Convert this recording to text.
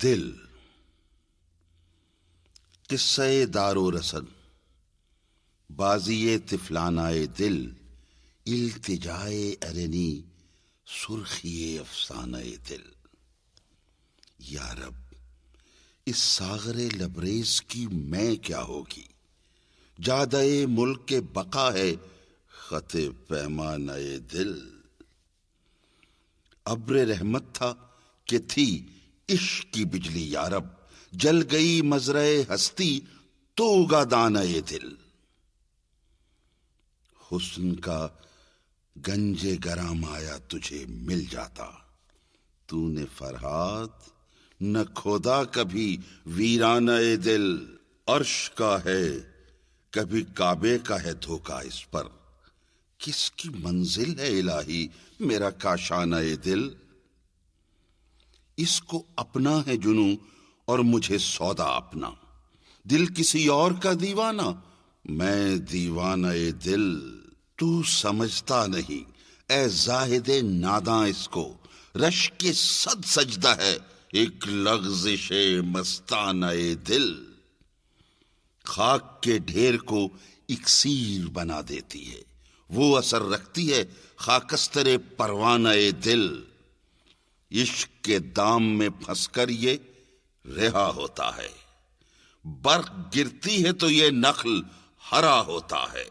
دل قصہ دار و رسن بازی طفلانائے دل التجائے ارنی سرخی افسانہ دل. یا رب اس ساغر لبریز کی میں کیا ہوگی، جادہ ملک کے بقا ہے خط پیمانہ دل. ابر رحمت تھا کہ تھی عشق کی بجلی یا رب، جل گئی مزرع ہستی تو اگا دانہ دل. حسن کا گنج گرام آیا تجھے مل جاتا، تو نے فرہاد نہ کھودا کبھی ویرانہ دل. عرش کا ہے کبھی کعبے کا ہے دھوکا اس پر، کس کی منزل ہے الہی میرا کاشانہ دل. اس کو اپنا ہے جنوں اور مجھے سودا اپنا، دل کسی اور کا دیوانہ میں دیوانہ دل. تو سمجھتا نہیں اے زاہد ناداں اس کو، رش کے صد سجدہ ہے ایک لغزش مستانہ دل. خاک کے ڈھیر کو اکسیر بنا دیتی ہے، وہ اثر رکھتی ہے خاکستر پروانہ دل. عشق کے دام میں پھنس کر یہ رہا ہوتا ہے، برق گرتی ہے تو یہ نخل ہرا ہوتا ہے.